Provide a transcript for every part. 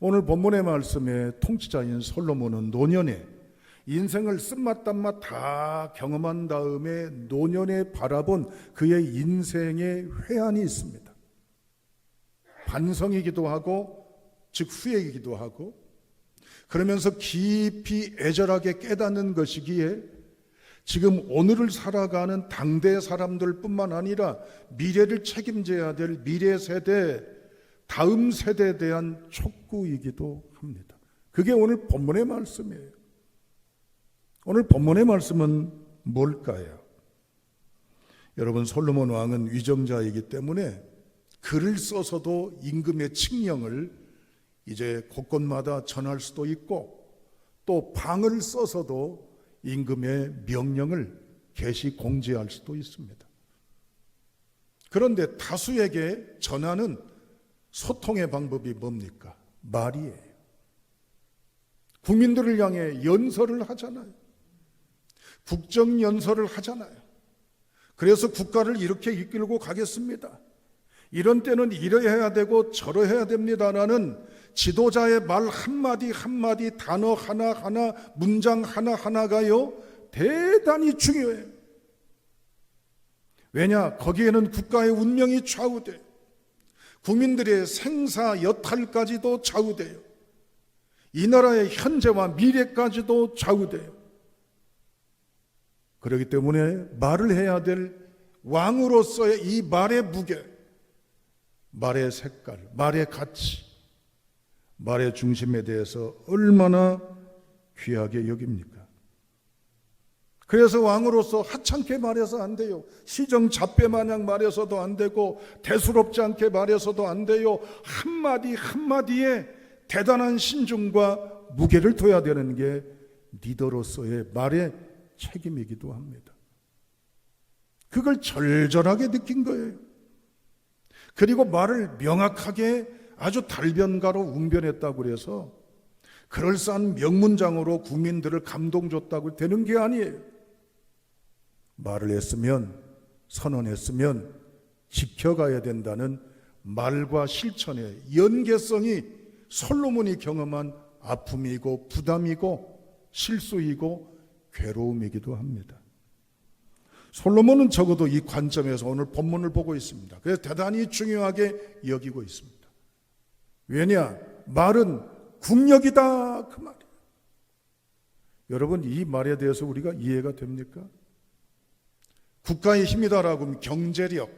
오늘 본문의 말씀에 통치자인 솔로몬은 노년에 인생을 쓴맛단맛 다 경험한 다음에 노년에 바라본 그의 인생의 회한이 있습니다. 반성이기도 하고 즉 후회이기도 하고, 그러면서 깊이 애절하게 깨닫는 것이기에 지금 오늘을 살아가는 당대 사람들뿐만 아니라 미래를 책임져야 될 미래 세대, 다음 세대에 대한 촉구이기도 합니다. 그게 오늘 본문의 말씀이에요. 오늘 본문의 말씀은 뭘까요? 여러분, 솔로몬 왕은 위정자이기 때문에 글을 써서도 임금의 칙령을 이제 곳곳마다 전할 수도 있고, 또 방을 써서도 임금의 명령을 계시 공지할 수도 있습니다. 그런데 다수에게 전하는 소통의 방법이 뭡니까? 말이에요. 국민들을 향해 연설을 하잖아요. 국정연설을 하잖아요. 그래서 국가를 이렇게 이끌고 가겠습니다. 이런 때는 이러해야 되고 저러해야 됩니다라는 지도자의 말 한마디 한마디, 단어 하나하나, 문장 하나하나가요 대단히 중요해요. 왜냐? 거기에는 국가의 운명이 좌우돼요. 국민들의 생사 여탈까지도 좌우돼요. 이 나라의 현재와 미래까지도 좌우돼요. 그렇기 때문에 말을 해야 될 왕으로서의 이 말의 무게, 말의 색깔, 말의 가치, 말의 중심에 대해서 얼마나 귀하게 여깁니까? 그래서 왕으로서 하찮게 말해서 안 돼요. 시정잡배 마냥 말해서도 안 되고, 대수롭지 않게 말해서도 안 돼요. 한마디 한마디에 대단한 신중과 무게를 둬야 되는 게 리더로서의 말의 책임이기도 합니다. 그걸 절절하게 느낀 거예요. 그리고 말을 명확하게 아주 달변가로 웅변했다고 그래서 그럴싸한 명문장으로 국민들을 감동 줬다고 되는 게 아니에요. 말을 했으면, 선언했으면 지켜가야 된다는 말과 실천의 연계성이 솔로몬이 경험한 아픔이고 부담이고 실수이고 괴로움이기도 합니다. 솔로몬은 적어도 이 관점에서 오늘 본문을 보고 있습니다. 그래서 대단히 중요하게 여기고 있습니다. 왜냐? 말은 국력이다, 그 말이에요. 여러분, 이 말에 대해서 우리가 이해가 됩니까? 국가의 힘이다라고 하면 경제력,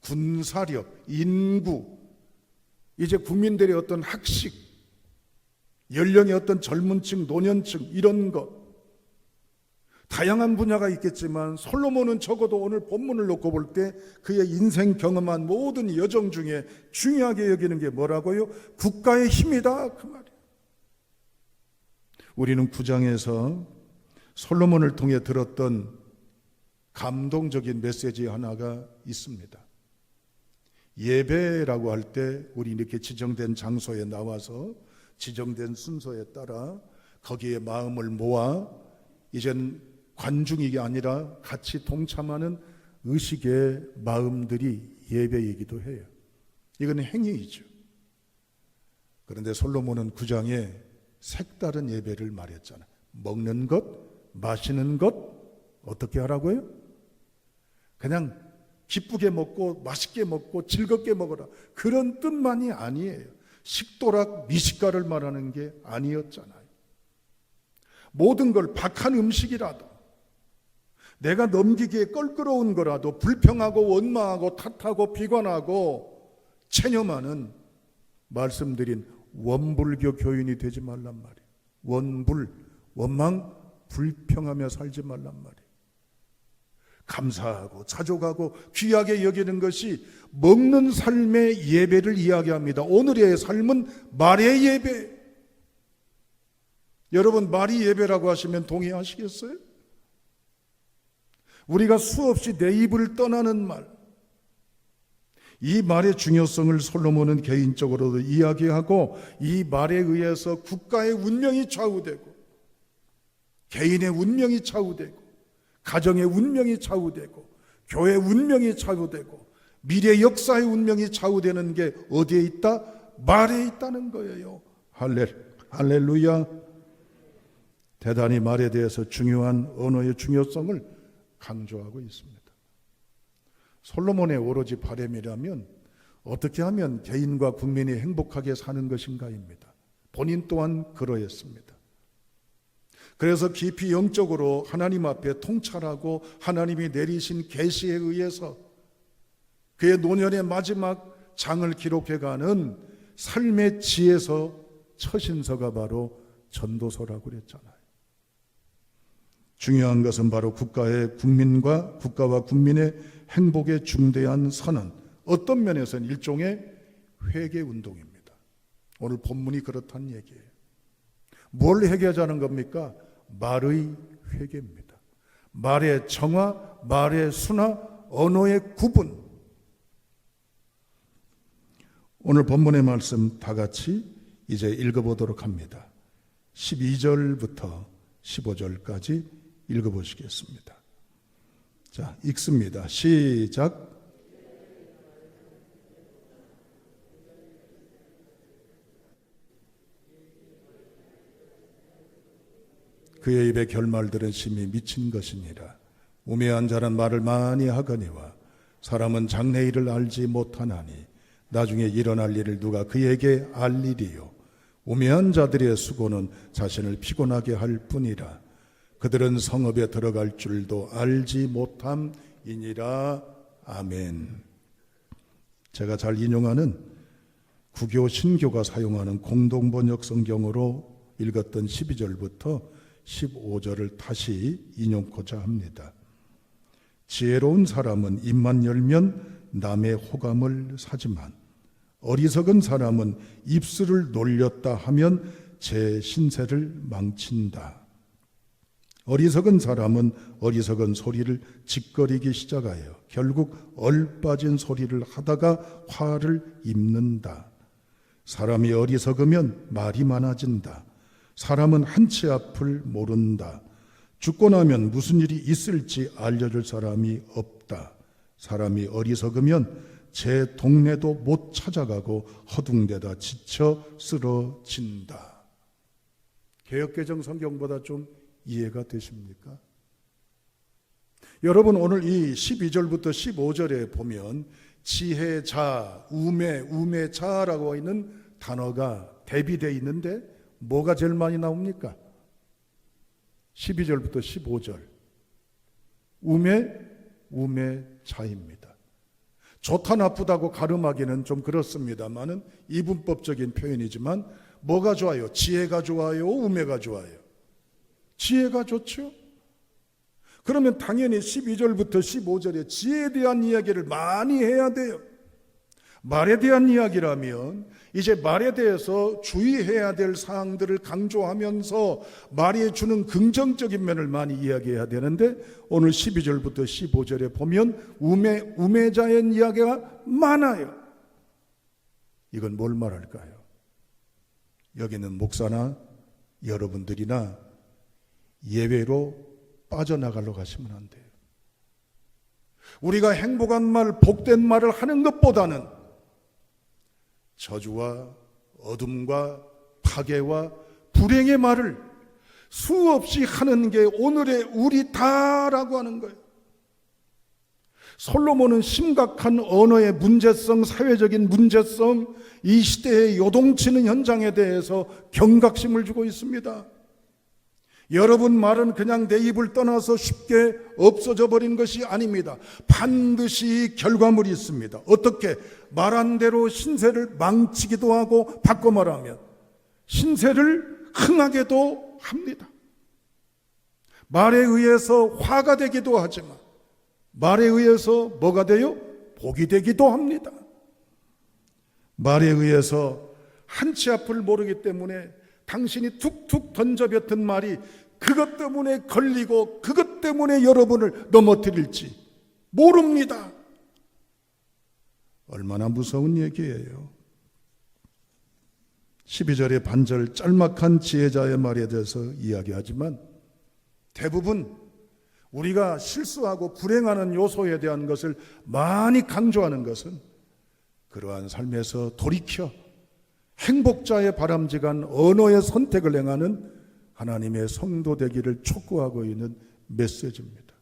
군사력, 인구, 이제 국민들의 어떤 학식, 연령의 어떤 젊은 층, 노년층, 이런 것, 다양한 분야가 있겠지만 솔로몬은 적어도 오늘 본문을 놓고 볼 때 그의 인생 경험한 모든 여정 중에 중요하게 여기는 게 뭐라고요? 국가의 힘이다, 그 말이에요. 우리는 9장에서 솔로몬을 통해 들었던 감동적인 메시지 하나가 있습니다. 예배라고 할 때 우리 이렇게 지정된 장소에 나와서 지정된 순서에 따라 거기에 마음을 모아 이젠 관중이 아니라 같이 동참하는 의식의 마음들이 예배이기도 해요. 이건 행위이죠. 그런데 솔로몬은 9장에 색다른 예배를 말했잖아요. 먹는 것, 마시는 것 어떻게 하라고요? 그냥 기쁘게 먹고 맛있게 먹고 즐겁게 먹어라, 그런 뜻만이 아니에요. 식도락 미식가를 말하는 게 아니었잖아요. 모든 걸 박한 음식이라도, 내가 넘기기에 껄끄러운 거라도 불평하고 원망하고 탓하고 비관하고 체념하는, 말씀드린 원불교 교인이 되지 말란 말이에요. 원불, 원망, 불평하며 살지 말란 말이에요. 감사하고 자족하고 귀하게 여기는 것이 먹는 삶의 예배를 이야기합니다. 오늘의 삶은 말의 예배. 여러분, 말이 예배라고 하시면 동의하시겠어요? 우리가 수없이 내 입을 떠나는 말, 이 말의 중요성을 솔로몬은 개인적으로도 이야기하고, 이 말에 의해서 국가의 운명이 좌우되고, 개인의 운명이 좌우되고, 가정의 운명이 좌우되고, 교회 운명이 좌우되고, 미래 역사의 운명이 좌우되는 게 어디에 있다? 말에 있다는 거예요. 할렐루야. 대단히 말에 대해서 중요한 언어의 중요성을 강조하고 있습니다. 솔로몬의 오로지 바람이라면 어떻게 하면 개인과 국민이 행복하게 사는 것인가입니다. 본인 또한 그러했습니다. 그래서 깊이 영적으로 하나님 앞에 통찰하고 하나님이 내리신 계시에 의해서 그의 노년의 마지막 장을 기록해가는 삶의 지에서 처신서가 바로 전도서라고 그랬잖아요. 중요한 것은 바로 국가와 국민의 행복에 중대한 선언, 어떤 면에서는 일종의 회개운동입니다. 오늘 본문이 그렇다는 얘기예요. 뭘 회개하자는 겁니까? 말의 회개입니다. 말의 정화, 말의 순화, 언어의 구분. 오늘 본문의 말씀 다 같이 이제 읽어보도록 합니다. 12절부터 15절까지 읽어보시겠습니다. 자, 읽습니다. 시작. 그의 입에 결말들은 심히 미친 것이니라. 우매한 자는 말을 많이 하거니와 사람은 장래일을 알지 못하나니 나중에 일어날 일을 누가 그에게 알리리요. 우매한 자들의 수고는 자신을 피곤하게 할 뿐이라. 그들은 성읍에 들어갈 줄도 알지 못함이니라. 아멘. 제가 잘 인용하는 구교 신교가 사용하는 공동번역 성경으로 읽었던 12절부터 15절을 다시 인용하고자 합니다. 지혜로운 사람은 입만 열면 남의 호감을 사지만 어리석은 사람은 입술을 놀렸다 하면 제 신세를 망친다. 어리석은 사람은 어리석은 소리를 짓거리기 시작하여 결국 얼빠진 소리를 하다가 화를 입는다. 사람이 어리석으면 말이 많아진다. 사람은 한치 앞을 모른다. 죽고 나면 무슨 일이 있을지 알려줄 사람이 없다. 사람이 어리석으면 제 동네도 못 찾아가고 허둥대다 지쳐 쓰러진다. 개역개정 성경보다 좀 이해가 되십니까? 여러분, 오늘 이 12절부터 15절에 보면 지혜자, 우매자라고 있는 단어가 대비되어 있는데 뭐가 제일 많이 나옵니까? 12절부터 15절. 우매자입니다. 좋다 나쁘다고 가름하기는 좀 그렇습니다만은 이분법적인 표현이지만 뭐가 좋아요? 지혜가 좋아요? 우매가 좋아요? 지혜가 좋죠? 그러면 당연히 12절부터 15절에 지혜에 대한 이야기를 많이 해야 돼요. 말에 대한 이야기라면 이제 말에 대해서 주의해야 될 사항들을 강조하면서 말이 주는 긍정적인 면을 많이 이야기해야 되는데 오늘 12절부터 15절에 보면 우매자의 이야기가 많아요. 이건 뭘 말할까요? 여기는 목사나 여러분들이나 예외로 빠져나가려고 하시면 안 돼요. 우리가 행복한 말, 복된 말을 하는 것보다는 저주와 어둠과 파괴와 불행의 말을 수없이 하는 게 오늘의 우리다라고 하는 거예요. 솔로몬은 심각한 언어의 문제성, 사회적인 문제성, 이 시대의 요동치는 현장에 대해서 경각심을 주고 있습니다. 여러분 말은 그냥 내 입을 떠나서 쉽게 없어져 버린 것이 아닙니다. 반드시 결과물이 있습니다. 어떻게? 말한 대로 신세를 망치기도 하고 바꿔 말하면 신세를 흥하게도 합니다. 말에 의해서 화가 되기도 하지만 말에 의해서 뭐가 돼요? 복이 되기도 합니다. 말에 의해서 한치 앞을 모르기 때문에 당신이 툭툭 던져뱉은 말이 그것 때문에 걸리고 그것 때문에 여러분을 넘어뜨릴지 모릅니다. 얼마나 무서운 얘기예요. 12절의 반절 짤막한 지혜자의 말에 대해서 이야기하지만 대부분 우리가 실수하고 불행하는 요소에 대한 것을 많이 강조하는 것은 그러한 삶에서 돌이켜 행복자의 바람직한 언어의 선택을 행하는 하나님의 성도 되기를 촉구하고 있는 메시지입니다.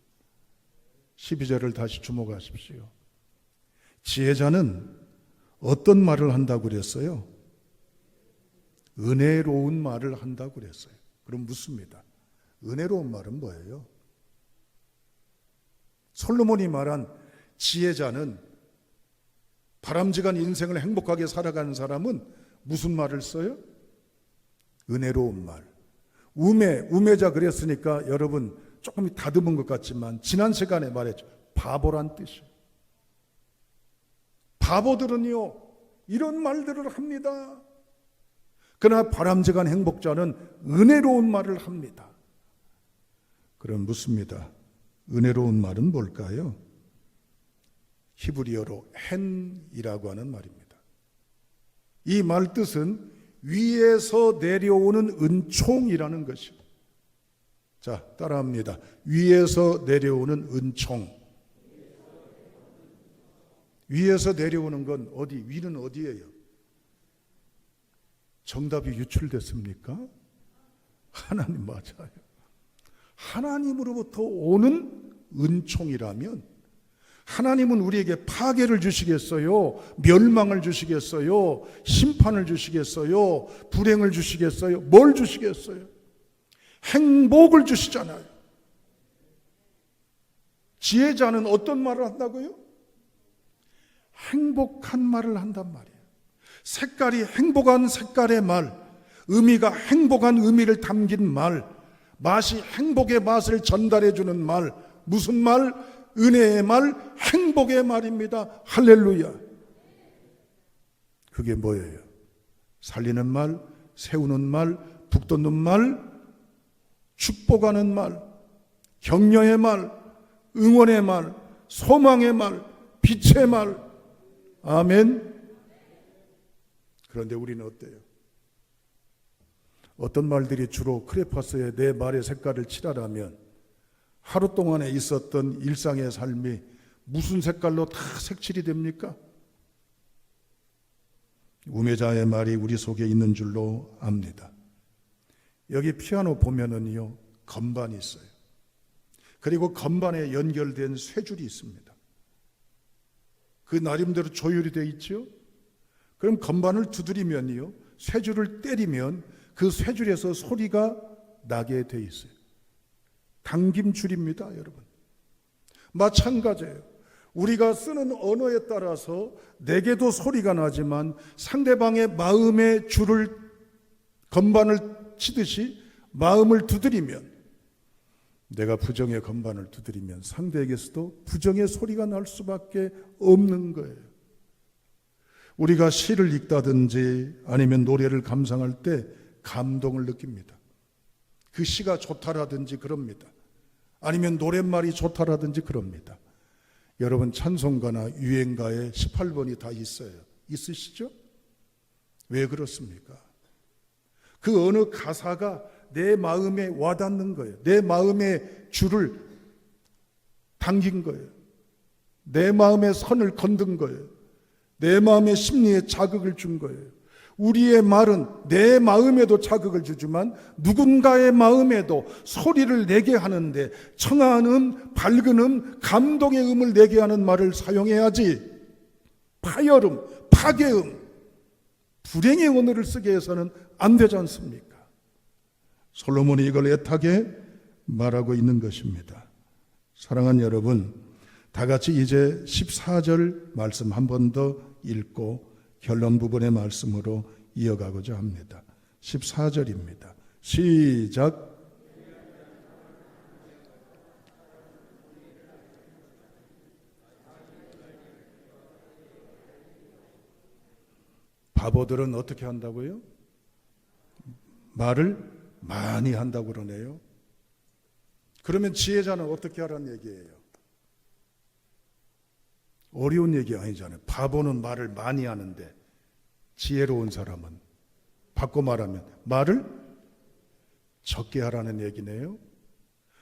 12절을 다시 주목하십시오. 지혜자는 어떤 말을 한다고 그랬어요? 은혜로운 말을 한다고 그랬어요. 그럼 묻습니다. 은혜로운 말은 뭐예요? 솔로몬이 말한 지혜자는, 바람직한 인생을 행복하게 살아가는 사람은 무슨 말을 써요? 은혜로운 말. 우매자 그랬으니까 여러분 조금 다듬은 것 같지만 지난 시간에 말했죠. 바보란 뜻이에요. 바보들은요 이런 말들을 합니다. 그러나 바람직한 행복자는 은혜로운 말을 합니다. 그럼 묻습니다. 은혜로운 말은 뭘까요? 히브리어로 헨이라고 하는 말입니다. 이 말 뜻은 위에서 내려오는 은총이라는 것이요. 자, 따라합니다. 위에서 내려오는 은총. 위에서 내려오는 건 어디? 위는 어디예요? 정답이 유출됐습니까? 하나님 맞아요. 하나님으로부터 오는 은총이라면 하나님은 우리에게 파괴를 주시겠어요? 멸망을 주시겠어요? 심판을 주시겠어요? 불행을 주시겠어요? 뭘 주시겠어요? 행복을 주시잖아요. 지혜자는 어떤 말을 한다고요? 행복한 말을 한단 말이에요. 색깔이 행복한 색깔의 말, 의미가 행복한 의미를 담긴 말, 맛이 행복의 맛을 전달해 주는 말. 무슨 말? 은혜의 말, 행복의 말입니다. 할렐루야. 그게 뭐예요? 살리는 말, 세우는 말, 북돋는 말, 축복하는 말, 격려의 말, 응원의 말, 소망의 말, 빛의 말. 아멘. 그런데 우리는 어때요? 어떤 말들이 주로 크레파스에 내 말의 색깔을 칠하라면 하루 동안에 있었던 일상의 삶이 무슨 색깔로 다 색칠이 됩니까? 우매자의 말이 우리 속에 있는 줄로 압니다. 여기 피아노 보면은요, 건반이 있어요. 그리고 건반에 연결된 쇠줄이 있습니다. 그 나름대로 조율이 되어 있죠? 그럼 건반을 두드리면요, 쇠줄을 때리면 그 쇠줄에서 소리가 나게 되어 있어요. 당김줄입니다, 여러분. 마찬가지예요. 우리가 쓰는 언어에 따라서 내게도 소리가 나지만 상대방의 마음의 줄을, 건반을 치듯이 마음을 두드리면, 내가 부정의 건반을 두드리면 상대에게서도 부정의 소리가 날 수밖에 없는 거예요. 우리가 시를 읽다든지 아니면 노래를 감상할 때 감동을 느낍니다. 그 시가 좋다라든지 그럽니다. 아니면 노랫말이 좋다라든지 그럽니다. 여러분 찬송가나 유행가에 18번이 다 있어요. 있으시죠? 왜 그렇습니까? 그 어느 가사가 내 마음에 와닿는 거예요. 내 마음의 줄을 당긴 거예요. 내 마음의 선을 건든 거예요. 내 마음의 심리에 자극을 준 거예요. 우리의 말은 내 마음에도 자극을 주지만 누군가의 마음에도 소리를 내게 하는데 청아한 음, 밝은 음, 감동의 음을 내게 하는 말을 사용해야지 파열음, 파괴음, 불행의 언어를 쓰게 해서는 안 되지 않습니까? 솔로몬이 이걸 애타게 말하고 있는 것입니다. 사랑하는 여러분, 다 같이 이제 14절 말씀 한 번 더 읽고 결론 부분의 말씀으로 이어가고자 합니다. 14절입니다. 시작. 바보들은 어떻게 한다고요? 말을 많이 한다고 그러네요. 그러면 지혜자는 어떻게 하라는 얘기예요? 어려운 얘기 아니잖아요. 바보는 말을 많이 하는데 지혜로운 사람은 바꿔 말하면 말을 적게 하라는 얘기네요.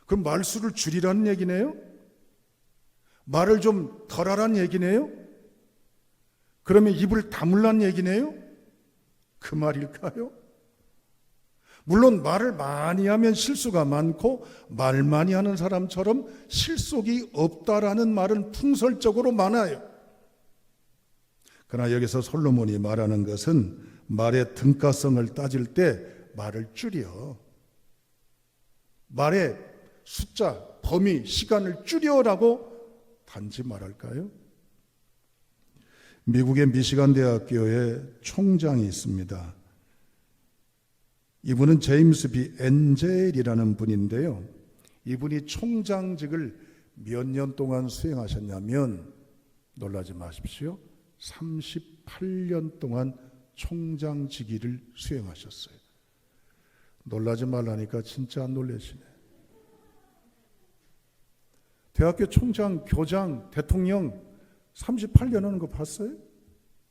그럼 말수를 줄이라는 얘기네요. 말을 좀 덜 하라는 얘기네요. 그러면 입을 다물라는 얘기네요. 그 말일까요? 물론 말을 많이 하면 실수가 많고 말 많이 하는 사람처럼 실속이 없다라는 말은 풍설적으로 많아요. 그러나 여기서 솔로몬이 말하는 것은 말의 등가성을 따질 때 말을 줄여, 말의 숫자, 범위, 시간을 줄여라고 단지 말할까요? 미국의 미시간 대학교에 총장이 있습니다. 이분은 제임스 B. 엔젤이라는 분인데요. 이분이 총장직을 몇 년 동안 수행하셨냐면, 놀라지 마십시오, 38년 동안 총장직위를 수행하셨어요. 놀라지 말라니까 진짜 안 놀라시네. 대학교 총장, 교장, 대통령 38년 하는 거 봤어요?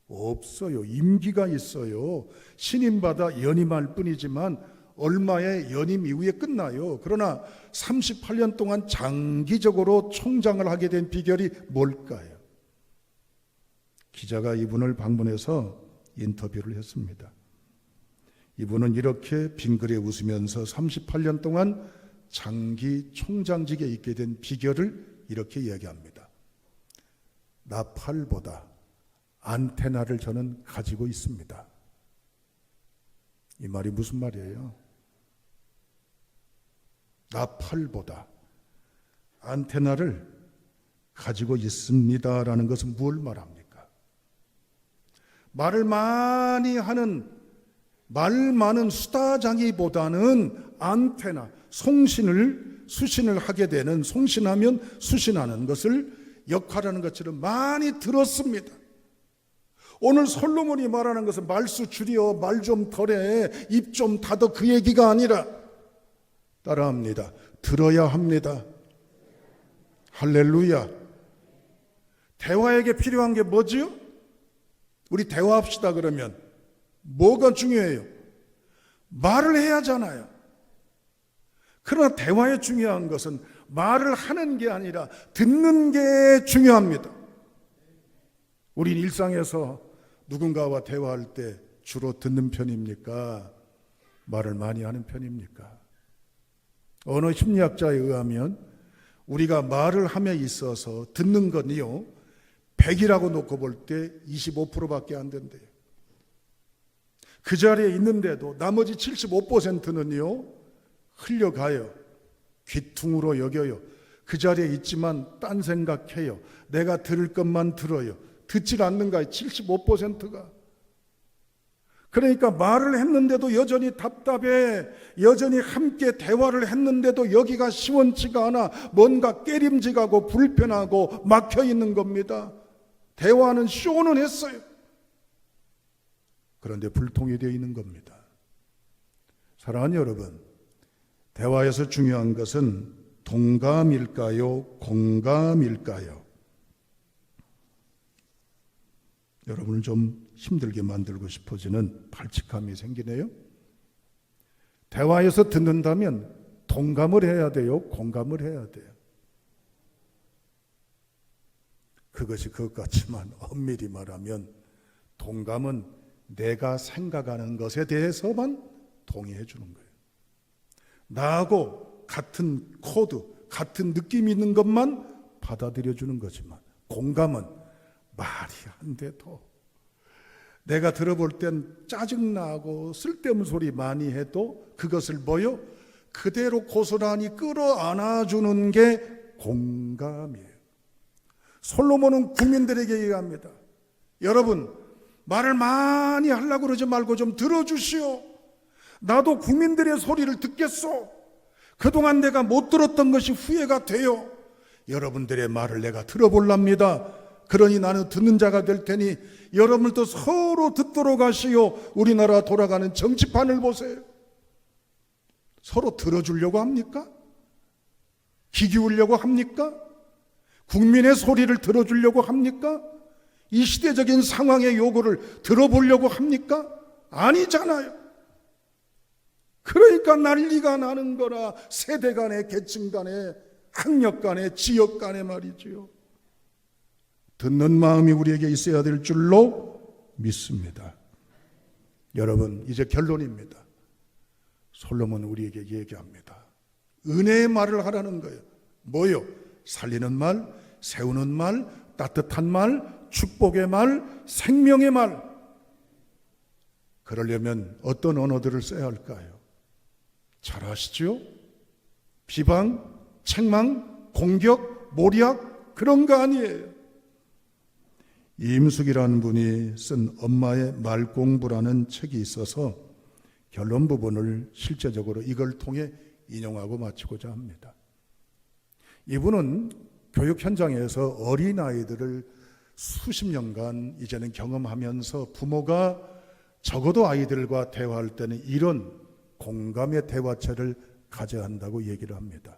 없어요. 임기가 있어요. 신임받아 연임할 뿐이지만 얼마의 연임 이후에 끝나요. 그러나 38년 동안 장기적으로 총장을 하게 된 비결이 뭘까요? 기자가 이분을 방문해서 인터뷰를 했습니다. 이분은 이렇게 빙그레 웃으면서 38년 동안 장기 총장직에 있게 된 비결을 이렇게 이야기합니다. 나팔보다 안테나를 저는 가지고 있습니다. 이 말이 무슨 말이에요? 나팔보다 안테나를 가지고 있습니다라는 것은 뭘 말합니까? 말을 많이 하는 말 많은 수다장이보다는 안테나, 수신을 하게 되는, 송신하면 수신하는 것을 역할하는 것처럼 많이 들었습니다. 오늘 솔로몬이 말하는 것은 말수 줄여, 말 좀 덜해, 입 좀 닫어, 그 얘기가 아니라 따라합니다. 들어야 합니다. 할렐루야. 대화에게 필요한 게 뭐지요? 우리 대화합시다. 그러면 뭐가 중요해요? 말을 해야 하잖아요. 그러나 대화에 중요한 것은 말을 하는 게 아니라 듣는 게 중요합니다. 우린 일상에서 누군가와 대화할 때 주로 듣는 편입니까? 말을 많이 하는 편입니까? 어느 심리학자에 의하면 우리가 말을 함에 있어서 듣는 건요, 100이라고 놓고 볼 때 25%밖에 안 된대요. 그 자리에 있는데도 나머지 75%는요 흘려가요. 귀퉁으로 여겨요. 그 자리에 있지만 딴 생각해요. 내가 들을 것만 들어요. 듣질 않는가요? 75%가. 그러니까 말을 했는데도 여전히 답답해. 여전히 함께 대화를 했는데도 여기가 시원치가 않아. 뭔가 깨림직하고 불편하고 막혀있는 겁니다. 대화는 쇼는 했어요. 그런데 불통이 되어 있는 겁니다. 사랑하는 여러분, 대화에서 중요한 것은 동감일까요? 공감일까요? 여러분을 좀 힘들게 만들고 싶어지는 발칙함이 생기네요. 대화에서 듣는다면 동감을 해야 돼요? 공감을 해야 돼요? 그것이 그것 같지만 엄밀히 말하면 동감은 내가 생각하는 것에 대해서만 동의해 주는 거예요. 나하고 같은 코드, 같은 느낌이 있는 것만 받아들여 주는 거지만, 공감은 말이 안 돼도 내가 들어볼 땐 짜증나고 쓸데없는 소리 많이 해도 그것을 뭐요? 그대로 고스란히 끌어안아주는 게 공감이에요. 솔로몬은 국민들에게 얘기합니다. 여러분, 말을 많이 하려고 그러지 말고 좀 들어주시오. 나도 국민들의 소리를 듣겠소. 그동안 내가 못 들었던 것이 후회가 돼요. 여러분들의 말을 내가 들어볼랍니다. 그러니 나는 듣는 자가 될 테니 여러분도 서로 듣도록 하시오. 우리나라 돌아가는 정치판을 보세요. 서로 들어주려고 합니까? 귀 기울려고 합니까? 국민의 소리를 들어주려고 합니까? 이 시대적인 상황의 요구를 들어보려고 합니까? 아니잖아요. 그러니까 난리가 나는 거라. 세대 간에, 계층 간에, 학력 간에, 지역 간에 말이지요. 듣는 마음이 우리에게 있어야 될 줄로 믿습니다. 여러분, 이제 결론입니다. 솔로몬은 우리에게 얘기합니다. 은혜의 말을 하라는 거예요. 뭐요? 살리는 말, 세우는 말, 따뜻한 말, 축복의 말, 생명의 말. 그러려면 어떤 언어들을 써야 할까요? 잘 아시죠? 비방, 책망, 공격, 모략, 그런 거 아니에요. 임숙이라는 분이 쓴 엄마의 말공부라는 책이 있어서 결론 부분을 실제적으로 이걸 통해 인용하고 마치고자 합니다. 이분은 교육 현장에서 어린아이들을 수십 년간 이제는 경험하면서 부모가 적어도 아이들과 대화할 때는 이런 공감의 대화체를 가져야 한다고 얘기를 합니다.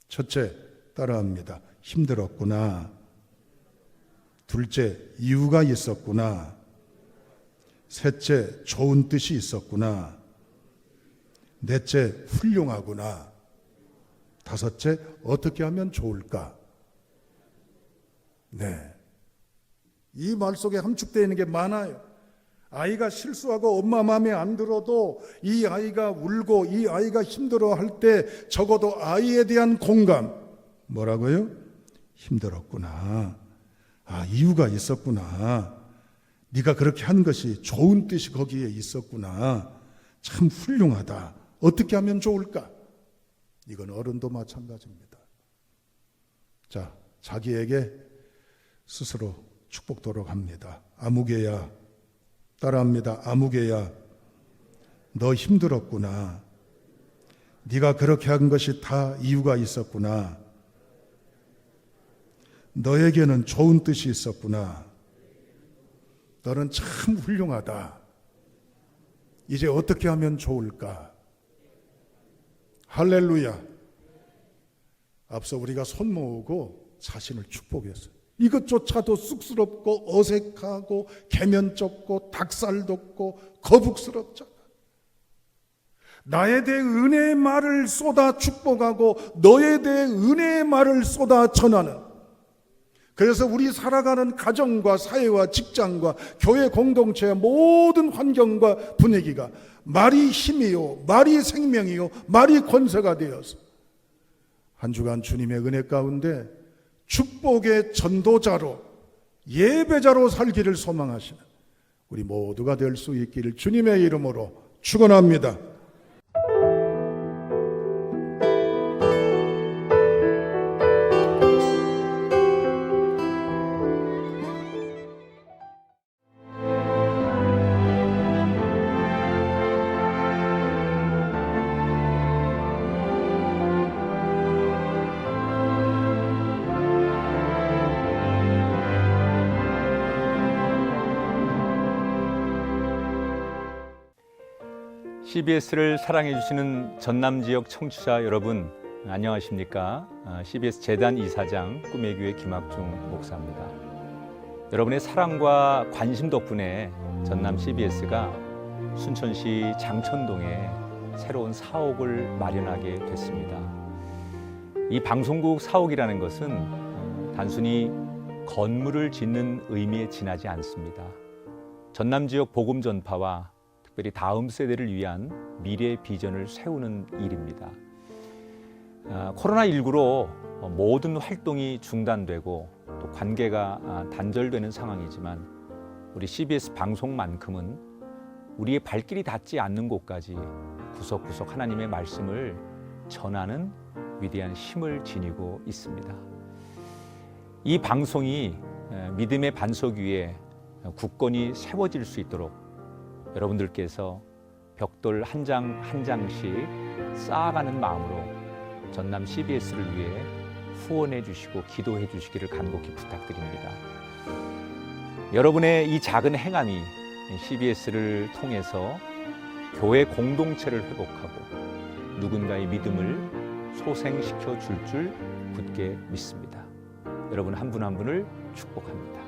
첫째, 따라합니다. 힘들었구나. 둘째, 이유가 있었구나. 셋째, 좋은 뜻이 있었구나. 넷째, 훌륭하구나. 다섯째, 어떻게 하면 좋을까? 네. 이 말 속에 함축되어 있는 게 많아요. 아이가 실수하고 엄마 마음에 안 들어도 이 아이가 울고 이 아이가 힘들어할 때 적어도 아이에 대한 공감. 뭐라고요? 힘들었구나. 아, 이유가 있었구나. 네가 그렇게 한 것이 좋은 뜻이 거기에 있었구나. 참 훌륭하다. 어떻게 하면 좋을까? 이건 어른도 마찬가지입니다. 자, 자기에게 스스로 축복도록 합니다. 아무개야, 따라합니다. 아무개야, 너 힘들었구나. 네가 그렇게 한 것이 다 이유가 있었구나. 너에게는 좋은 뜻이 있었구나. 너는 참 훌륭하다. 이제 어떻게 하면 좋을까? 할렐루야. 앞서 우리가 손 모으고 자신을 축복했어요. 이것조차도 쑥스럽고 어색하고 계면쩍고 닭살 돋고 거북스럽잖아. 나에 대해 은혜의 말을 쏟아 축복하고 너에 대해 은혜의 말을 쏟아 전하는, 그래서 우리 살아가는 가정과 사회와 직장과 교회 공동체의 모든 환경과 분위기가 말이 힘이요, 말이 생명이요, 말이 권세가 되어서 한 주간 주님의 은혜 가운데 축복의 전도자로, 예배자로 살기를 소망하시는 우리 모두가 될 수 있기를 주님의 이름으로 축원합니다. CBS를 사랑해 주시는 전남 지역 청취자 여러분, 안녕하십니까? CBS 재단 이사장 꿈의 교회 김학중 목사입니다. 여러분의 사랑과 관심 덕분에 전남 CBS가 순천시 장천동에 새로운 사옥을 마련하게 됐습니다. 이 방송국 사옥이라는 것은 단순히 건물을 짓는 의미에 지나지 않습니다. 전남 지역 복음 전파와 특별히 다음 세대를 위한 미래 비전을 세우는 일입니다. 코로나19로 모든 활동이 중단되고 또 관계가 단절되는 상황이지만 우리 CBS 방송만큼은 우리의 발길이 닿지 않는 곳까지 구석구석 하나님의 말씀을 전하는 위대한 힘을 지니고 있습니다. 이 방송이 믿음의 반석 위에 굳건히 세워질 수 있도록 여러분들께서 벽돌 한 장 한 장씩 쌓아가는 마음으로 전남 CBS를 위해 후원해 주시고 기도해 주시기를 간곡히 부탁드립니다. 여러분의 이 작은 행함이 CBS를 통해서 교회 공동체를 회복하고 누군가의 믿음을 소생시켜 줄 굳게 믿습니다. 여러분 한 분 한 분을 축복합니다.